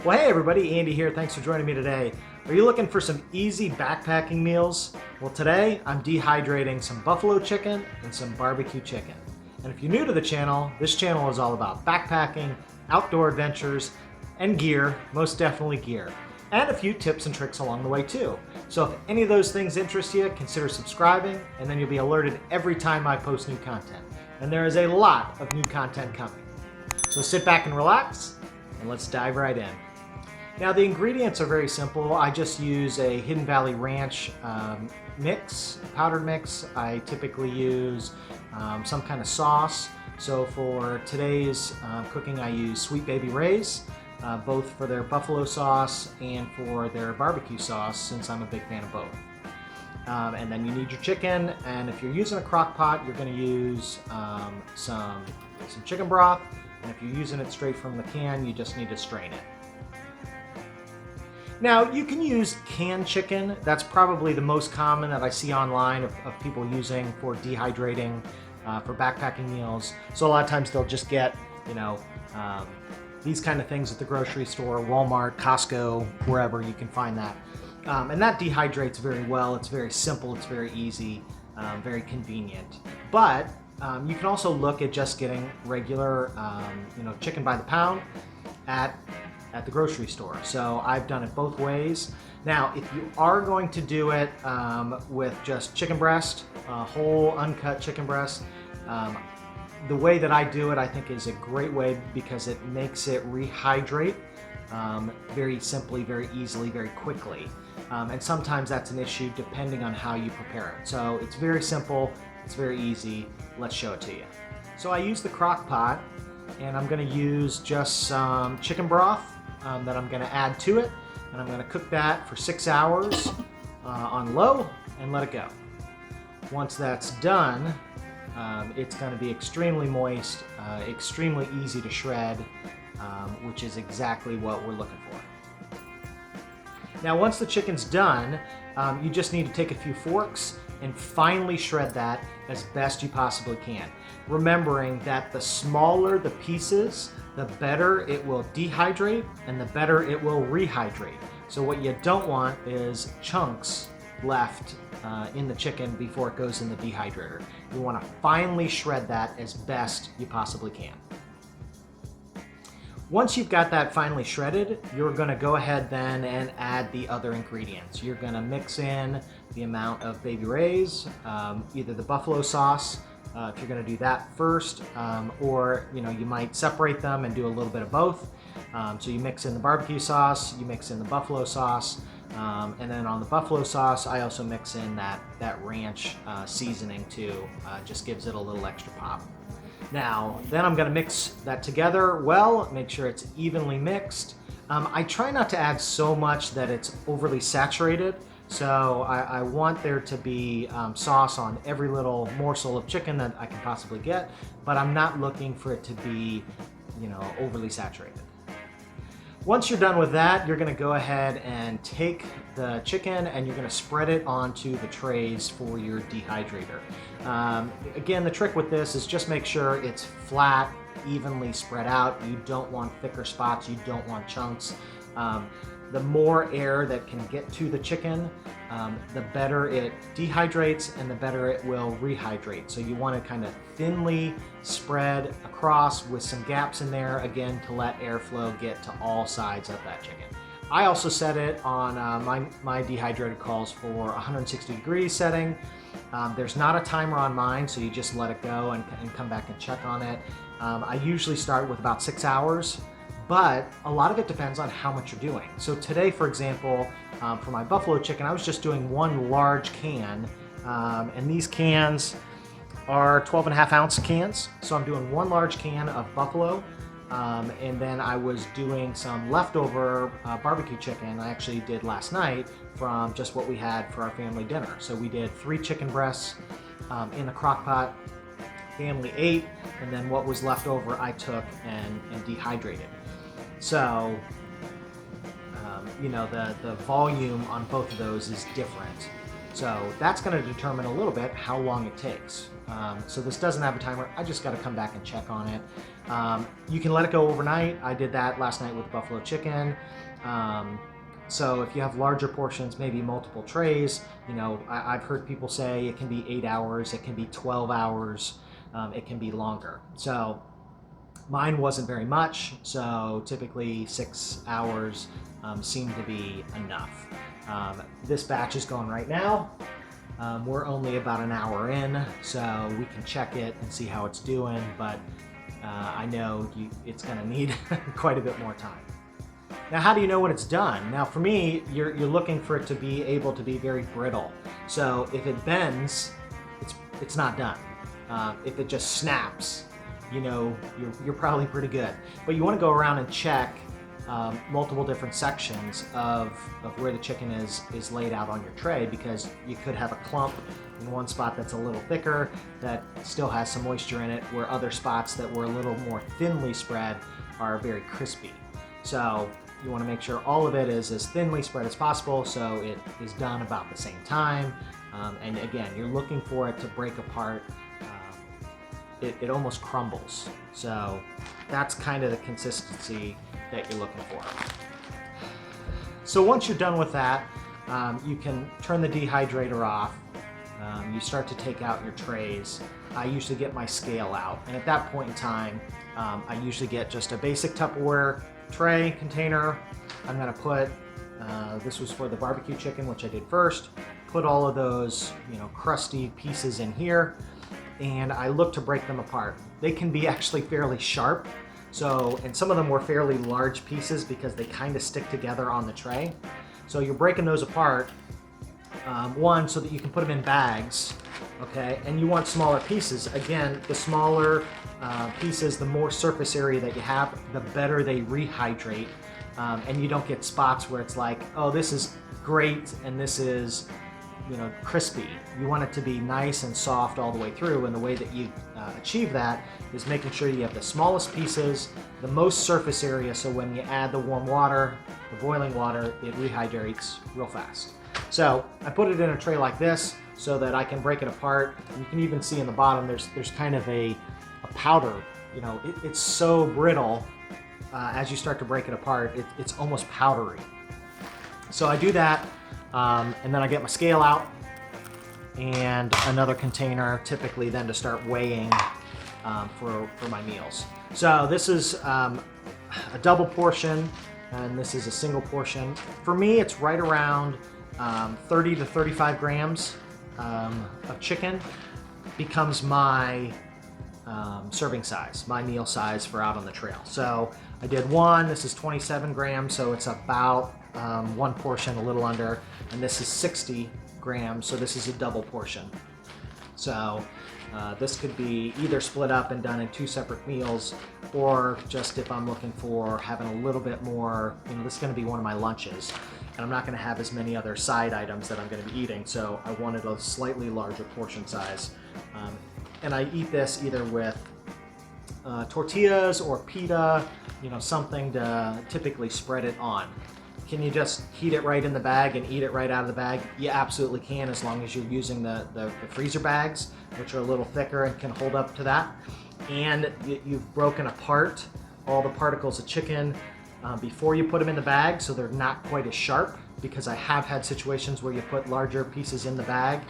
Well, hey everybody, Andy here. Thanks for joining me today. Are you looking for some easy backpacking meals? Well, today I'm dehydrating some buffalo chicken and some barbecue chicken. And if you're new to the channel, this channel is all about backpacking, outdoor adventures, and gear, most definitely gear, and a few tips and tricks along the way too. So if any of those things interest you, consider subscribing, and then you'll be alerted every time I post new content. And there is a lot of new content coming. So sit back and relax, and let's dive right in. Now the ingredients are very simple. I just use a Hidden Valley Ranch mix, powdered mix. I typically use some kind of sauce. So for today's cooking, I use Sweet Baby Ray's, both for their buffalo sauce and for their barbecue sauce, since I'm a big fan of both. And then you need your chicken, and if you're using a crock pot, you're going to use some chicken broth, and if you're using it straight from the can, you just need to strain it. Now, you can use canned chicken. That's probably the most common that I see online of people using for dehydrating for backpacking meals. So a lot of times they'll just get, these kind of things at the grocery store, Walmart, Costco, wherever you can find that. And that dehydrates very well. It's very simple, it's very easy, very convenient. But you can also look at just getting regular, chicken by the pound at the grocery store. So I've done it both ways. Now, if you are going to do it with just chicken breast, whole uncut chicken breast, the way that I do it, I think, is a great way because it makes it rehydrate very simply, very easily, very quickly. And sometimes that's an issue depending on how you prepare it. So it's very simple, it's very easy. Let's show it to you. So I use the crock pot, and I'm going to use just some chicken broth that I'm going to add to it, and I'm going to cook that for 6 hours on low and let it go. Once that's done, it's going to be extremely moist, extremely easy to shred, which is exactly what we're looking for. Now once the chicken's done, you just need to take a few forks and finely shred that as best you possibly can. Remembering that the smaller the pieces, the better it will dehydrate and the better it will rehydrate. So what you don't want is chunks left in the chicken before it goes in the dehydrator. You want to finely shred that as best you possibly can. Once you've got that finely shredded, you're going to go ahead then and add the other ingredients. You're going to mix in the amount of Baby Ray's, either the buffalo sauce, if you're going to do that first, or you might separate them and do a little bit of both. So you mix in the barbecue sauce, you mix in the buffalo sauce, and then on the buffalo sauce, I also mix in that ranch seasoning too. Just gives it a little extra pop. Now, then I'm going to mix that together well, make sure it's evenly mixed. I try not to add so much that it's overly saturated, so I want there to be sauce on every little morsel of chicken that I can possibly get, but I'm not looking for it to be, overly saturated. Once you're done with that, you're going to go ahead and take the chicken and you're going to spread it onto the trays for your dehydrator. Again, the trick with this is just make sure it's flat, evenly spread out. You don't want thicker spots, you don't want chunks. The more air that can get to the chicken, the better it dehydrates and the better it will rehydrate. So you want to kind of thinly spread across with some gaps in there, again, to let airflow get to all sides of that chicken. I also set it on, my dehydrator calls for 160 degrees setting. There's not a timer on mine, so you just let it go and come back and check on it. I usually start with about 6 hours. But a lot of it depends on how much you're doing. So today, for example, for my buffalo chicken, I was just doing one large can, and these cans are 12.5-ounce cans. So I'm doing one large can of buffalo, and then I was doing some leftover barbecue chicken I actually did last night from just what we had for our family dinner. So we did 3 chicken breasts in the crock pot. Family ate, and then what was left over I took and dehydrated. So, the volume on both of those is different. So that's going to determine a little bit how long it takes. So this doesn't have a timer. I just got to come back and check on it. You can let it go overnight. I did that last night with buffalo chicken. So if you have larger portions, maybe multiple trays, you know, I've heard people say it can be 8 hours, it can be 12 hours, it can be longer. So mine wasn't very much, so typically 6 hours seemed to be enough. This batch is going right now. We're only about an hour in, so we can check it and see how it's doing, but I know it's gonna need quite a bit more time. Now, how do you know when it's done? Now, for me, you're looking for it to be able to be very brittle. So if it bends, it's not done. If it just snaps, you know, you're probably pretty good. But you want to go around and check multiple different sections of where the chicken is laid out on your tray, because you could have a clump in one spot that's a little thicker that still has some moisture in it, where other spots that were a little more thinly spread are very crispy. So you want to make sure all of it is as thinly spread as possible, so it is done about the same time. And again, you're looking for it to break apart. It almost crumbles. So that's kind of the consistency that you're looking for. So once you're done with that, you can turn the dehydrator off. You start to take out your trays. I usually get my scale out, and at that point in time, I usually get just a basic Tupperware tray container. I'm gonna put, this was for the barbecue chicken, which I did first, put all of those, you know, crusty pieces in here, and I look to break them apart. They can be actually fairly sharp, so, and some of them were fairly large pieces because they kind of stick together on the tray. So you're breaking those apart, one, so that you can put them in bags, okay? And you want smaller pieces. Again, the smaller pieces, the more surface area that you have, the better they rehydrate, and you don't get spots where it's like, oh, this is great and this is, you know, crispy. You want it to be nice and soft all the way through, and the way that you achieve that is making sure you have the smallest pieces, the most surface area, so when you add the warm water, the boiling water, it rehydrates real fast. So I put it in a tray like this so that I can break it apart. You can even see in the bottom there's kind of a powder. You know, it's so brittle as you start to break it apart, it's almost powdery. So I do that, and then I get my scale out and another container, typically then to start weighing for my meals. So this is a double portion, and this is a single portion. For me, it's right around 30 to 35 grams of chicken becomes my serving size, my meal size for out on the trail. So I did one, this is 27 grams, so it's about one portion, a little under, and this is 60 grams, so this is a double portion. So this could be either split up and done in 2 separate meals, or just if I'm looking for having a little bit more, you know, this is going to be one of my lunches, and I'm not going to have as many other side items that I'm going to be eating, so I wanted a slightly larger portion size. And I eat this either with tortillas or pita, you know, something to typically spread it on. Can you just heat it right in the bag and eat it right out of the bag? You absolutely can, as long as you're using the freezer bags, which are a little thicker and can hold up to that. And you've broken apart all the particles of chicken before you put them in the bag, so they're not quite as sharp, because I have had situations where you put larger pieces in the bag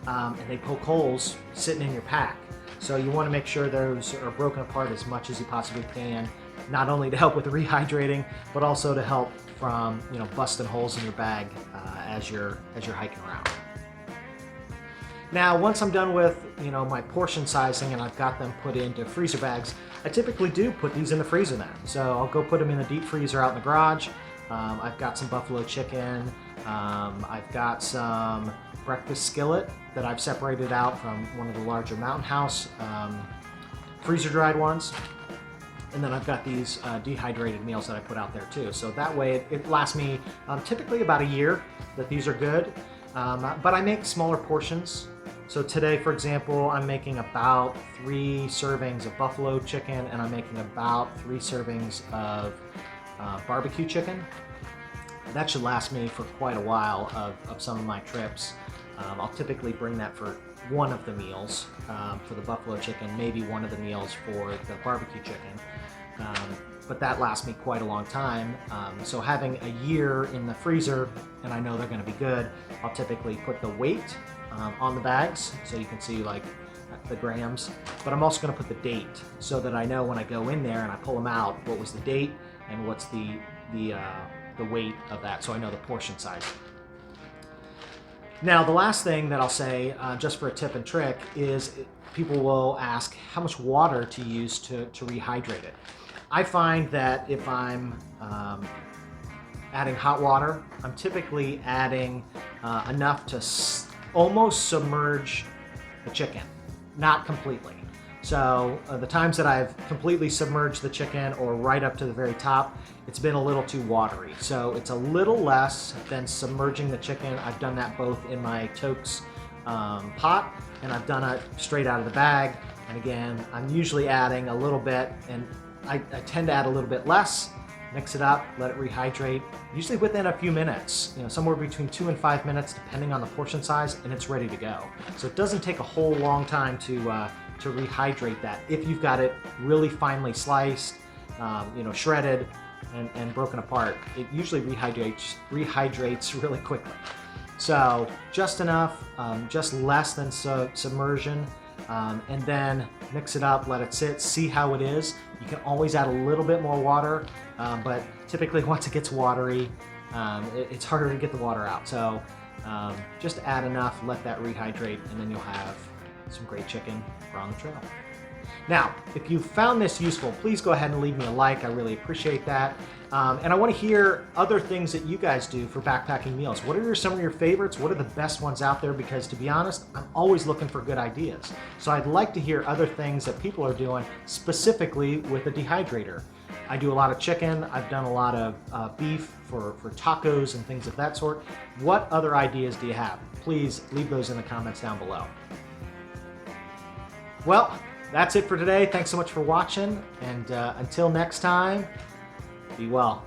and they poke holes sitting in your pack. So you want to make sure those are broken apart as much as you possibly can, not only to help with the rehydrating, but also to help from, you know, busting holes in your bag as you're hiking around. Now, once I'm done with, you know, my portion sizing and I've got them put into freezer bags, I typically do put these in the freezer then. So I'll go put them in the deep freezer out in the garage. I've got some buffalo chicken. I've got some breakfast skillet that I've separated out from one of the larger Mountain House freezer dried ones. And then I've got these dehydrated meals that I put out there too. So that way it lasts me typically about a year that these are good. But I make smaller portions. So today, for example, I'm making about 3 servings of buffalo chicken, and I'm making about 3 servings of barbecue chicken. That should last me for quite a while of some of my trips. I'll typically bring that for one of the meals for the buffalo chicken, maybe one of the meals for the barbecue chicken. But that lasts me quite a long time. So having a year in the freezer, and I know they're going to be good, I'll typically put the weight on the bags so you can see like the grams, but I'm also going to put the date so that I know when I go in there and I pull them out what was the date and what's the weight of that, so I know the portion size. Now the last thing that I'll say, just for a tip and trick, is people will ask how much water to use to rehydrate it. I find that if I'm adding hot water, I'm typically adding enough to almost submerge the chicken, not completely. So the times that I've completely submerged the chicken or right up to the very top, it's been a little too watery. So it's a little less than submerging the chicken. I've done that both in my Tokes pot, and I've done it straight out of the bag. And again, I'm usually adding a little bit, and I tend to add a little bit less, mix it up, let it rehydrate, usually within a few minutes, somewhere between 2 and 5 minutes, depending on the portion size, and it's ready to go. So it doesn't take a whole long time to rehydrate that. If you've got it really finely sliced, shredded and broken apart, it usually rehydrates really quickly. So just enough, just less than submersion, and then mix it up, let it sit, see how it is. You can always add a little bit more water, but typically once it gets watery, it's harder to get the water out. So just add enough, let that rehydrate, and then you'll have some great chicken for on the trail. Now, if you found this useful, please go ahead and leave me a like. I really appreciate that. And I want to hear other things that you guys do for backpacking meals. What are some of your favorites? What are the best ones out there? Because to be honest, I'm always looking for good ideas. So I'd like to hear other things that people are doing specifically with a dehydrator. I do a lot of chicken. I've done a lot of beef for tacos and things of that sort. What other ideas do you have? Please leave those in the comments down below. Well, that's it for today. Thanks so much for watching, and until next time, be well.